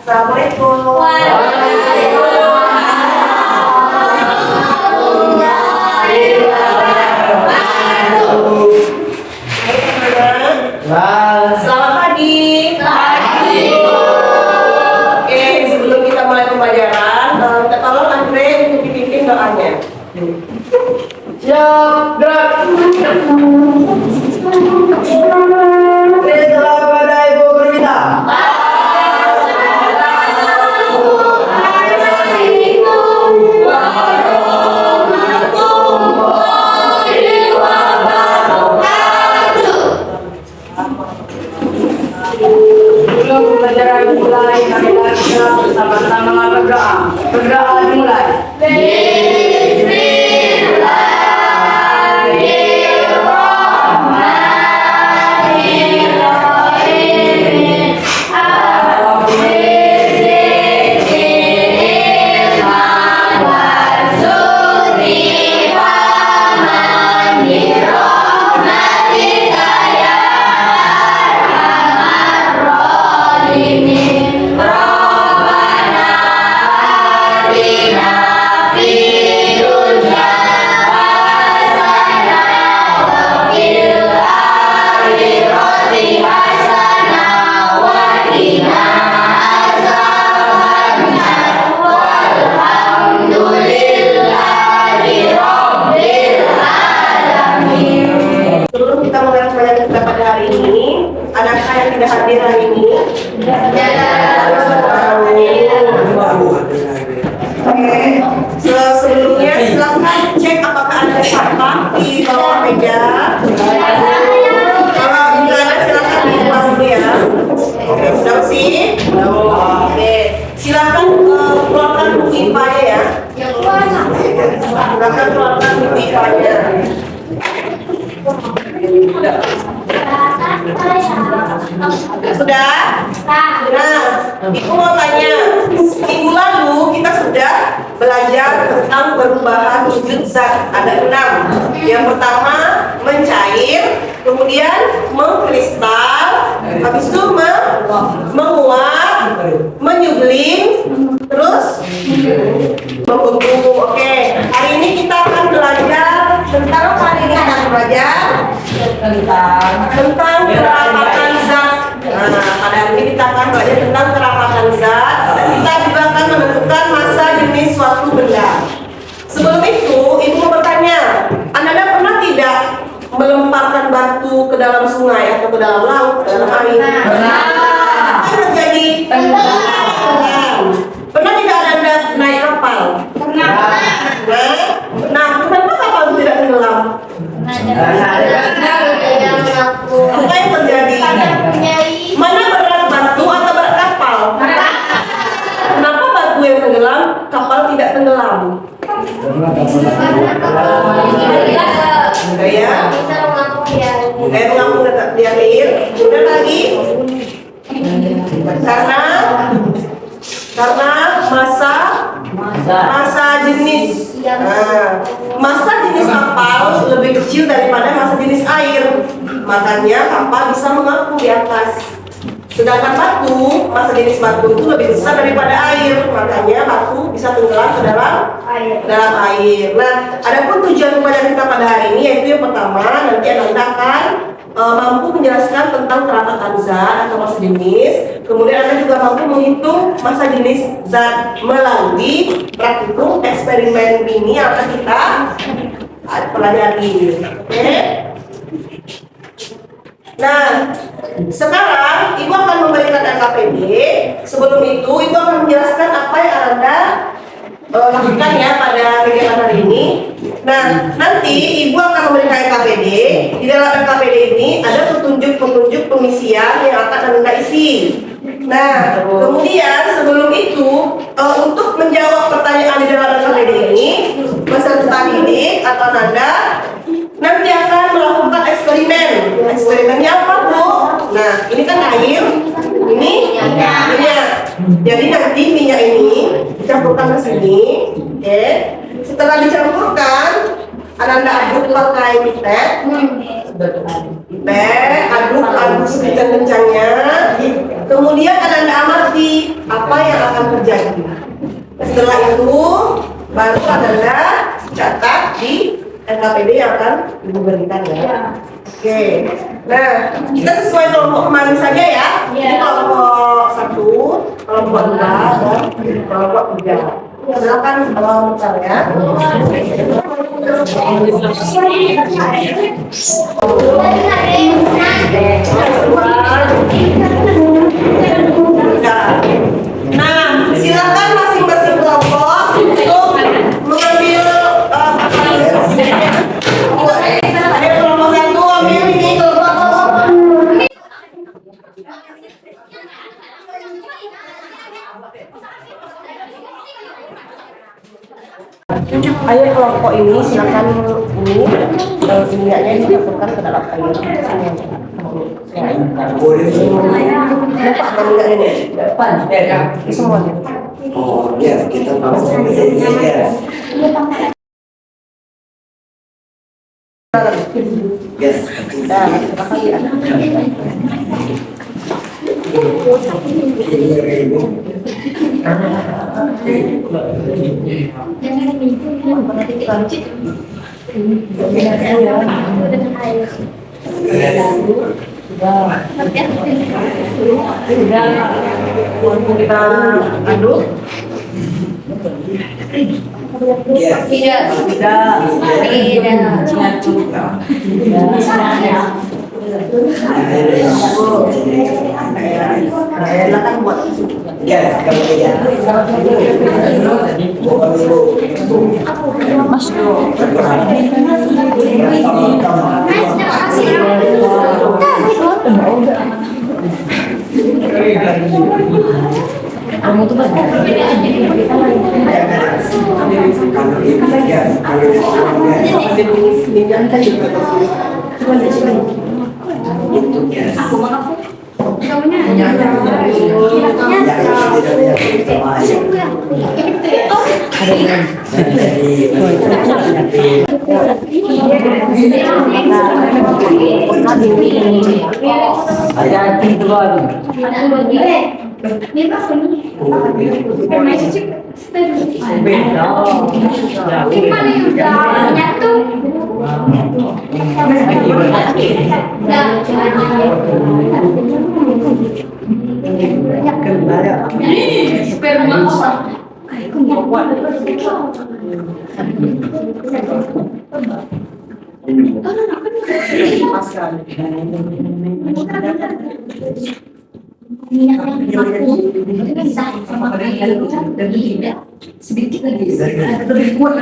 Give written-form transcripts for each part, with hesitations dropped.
Assalamualaikum. Selamat pagi. Oke, sebelum kita mulai pembelajaran, kita tolong Andre untuk dipimpin doanya. Siap, gerak. Oke, salam pada Ibu Perwita. Sebelum pembelajaran dimulai, marilah kita bersama-sama berdoa. Berdoa dimulai. Sebelum kita mulai pembelajaran kita pada hari ini, adakah yang tidak hadir hari ini? Oke, sebelumnya silakan cek apakah ada sampah di bawah meja. Kalau tidak ada silakan dibuang dulu ya. Oke, sudah sih? Oke, silakan keluarkan buku IPA ya. Silakan keluarkan buku IPA-nya. Sudah? Nah, Ibu mau tanya, minggu lalu kita sudah belajar tentang perubahan wujud zat. Ada 6. Yang pertama mencair, kemudian mengkristal, habis itu menguap, menyublim, terus membentuk. Oke, hari ini kita akan belajar tentang apa hari ini kita akan belajar? Tentang kerapatan zat. Nah, pada hari ini kita akan belajar tentang kerapatan zat. Dan kita juga akan menentukan massa jenis suatu benda. Sebelum itu, Ibu mau bertanya, Anda pernah tidak melemparkan batu ke dalam sungai atau ke dalam laut, ke dalam air? Apa yang terjadi? Pernah tidak Anda naik kapal? Nah, kenapa kapal itu tidak tenggelam? Apa yang terjadi? Mana berat batu atau berat kapal? Kenapa batu yang tenggelam, kapal tidak tenggelam? Ya. Mengapung di air. Udah lagi? Karena massa jenis. Nah, massa jenis kapal lebih kecil daripada massa jenis air. Makanya kapal bisa mengapung di atas. Sedangkan batu, massa jenis batu itu lebih besar daripada air. Makanya batu bisa tenggelam ke dalam air. Nah, adapun tujuan pembelajaran kita pada hari ini yaitu yang pertama, nanti Anda akan mampu menjelaskan tentang kerapatan zat atau massa jenis. Kemudian Anda juga mampu menghitung massa jenis zat melalui praktikum eksperimen mini yang akan kita pelajari. Oke? Nah, sekarang Ibu akan memberikan LKPD. Sebelum itu, Ibu akan menjelaskan apa yang Anda lakukan ya pada kegiatan hari ini. Nah, nanti Ibu akan memberikan LKPD. Di dalam LKPD ini ada petunjuk-petunjuk pengisian yang akan Anda isi. Nah, kemudian sebelum itu, untuk menjawab pertanyaan di dalam LKPD ini, peserta didik atau Anda nanti akan melakukan eksperimen. Eksperimennya apa, Bu? Nah, ini kan air, ini minyak. Jadi nanti minyak ini dicampurkan ke sini, oke? Setelah dicampurkan, Ananda aduk pakai pipet. Pipet, aduk sekencang-kencangnya. Kemudian Ananda amati apa yang akan terjadi. Setelah itu baru Ananda catat di NKPD yang akan Ibu berikan ya. Oke. Nah, kita sesuai kelompok kemarin saja ya. Ini kelompok 1, kelompok 2, dan kelompok 3. Silakan mencar ya. Nah, silakan masing-masing kelompok untuk mengambil ada kelompok 1 ambil ini kelompok. Ayo kelompok ini silakan ini minyaknya dimasukkan ke dalam air. Dapat minyak ini depan semuanya. Oh ya, kita masuk ke sini ya. Yes. Nah, terima kasih ya. Kita aduk. Silakan buat. Yes, kalau tidak. Mas kamu tuh Kalau ini ya, kalau itu ya. Ada 3 sedikit lagi lebih kuat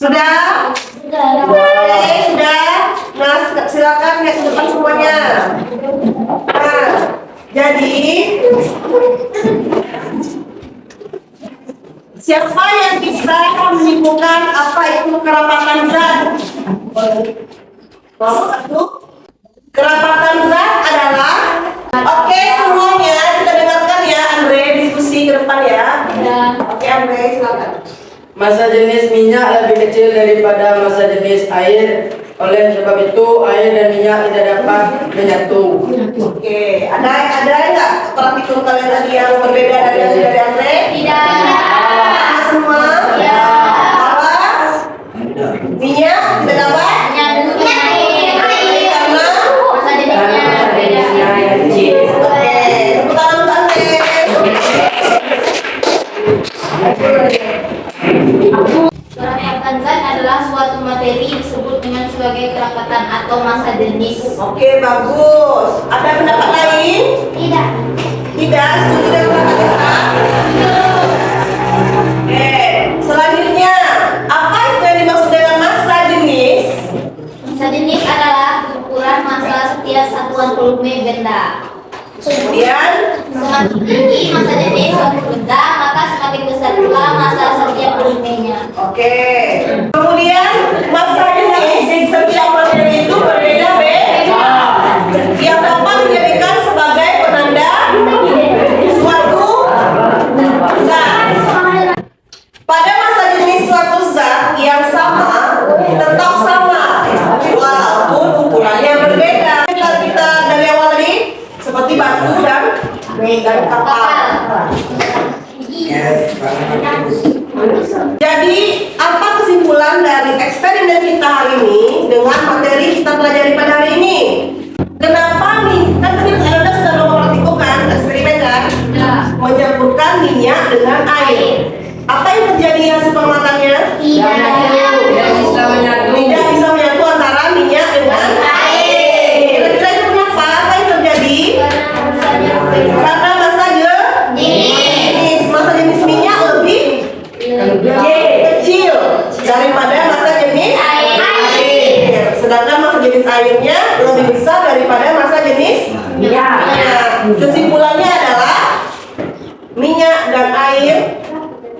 Sudah? Oke, sudah. Nah, silakan lihat ke depan semuanya. Nah, jadi siapa yang bisa menyimpulkan apa itu kerapatan zat? Kelompok 1. Kerapatan zat adalah, oke semuanya kita dengarkan ya, Andre diskusi ke depan ya. Oke Andre, silakan. Massa jenis minyak lebih kecil daripada massa jenis air. Oleh sebab itu, air dan minyak tidak dapat menyatu. Oke, ada nggak praktikum kalian tadi yang berbeda dari yang sudah di Andre? Tidak. Sama semua? Ya. Apa? Minyak tidak dapat? Nyatu air. Karena? Masa jenisnya beda. Oke, tepuk tangan untuk Andre. Kerapatan zat adalah suatu materi disebut dengan sebagai kerangkatan atau massa jenis. Oke, bagus. Ada pendapat lain? Tidak. Tidak, setuju dengan kata Desa? Oke, selanjutnya apa itu yang dimaksud dengan massa jenis? Massa jenis adalah ukuran massa setiap satuan volume benda. Kemudian, Semakin tinggi massa jenis suatu benda, maka semakin besar pula massa setiap volumenya. oke. Kemudian massa jenis setiap materi itu berbeda-beda yang dapat dijadikan sebagai penanda suatu zat. Pada massa jenis suatu zat yang sama tetap sama walaupun ukurannya berbeda. Kita dari awal tadi seperti batu dan kapal. Yes, Jadi, apa kesimpulan dari eksperimen kita hari ini dengan materi kita pelajari pada hari ini? Kenapa nih? Kan tadi Anda sudah mempraktikkan eksperimen kan? Mencampurkan minyak dengan air. Apa yang terjadi hasil pengamatannya? Tidak bisa menyatu. Tidak bisa menyatu antara minyak dengan air. Kira-kira itu kenapa? Apa yang terjadi? Karena massa jenis. Massa jenis minyak lebih kecil daripada massa jenis air. Sedangkan massa jenis airnya lebih besar daripada massa jenis minyak. Kesimpulannya adalah minyak dan air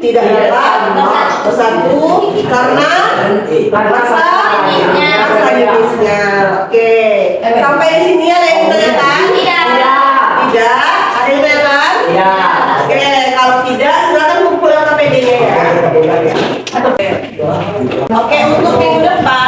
tidak dapat bersatu karena massa jenisnya. Oke. Sampai di sini ada yang ditanyakan? Tidak. Ada yang ditanyakan? Oke, kalau tidak silakan kumpulkan KPD-nya ya. Oke, untuk minggu depan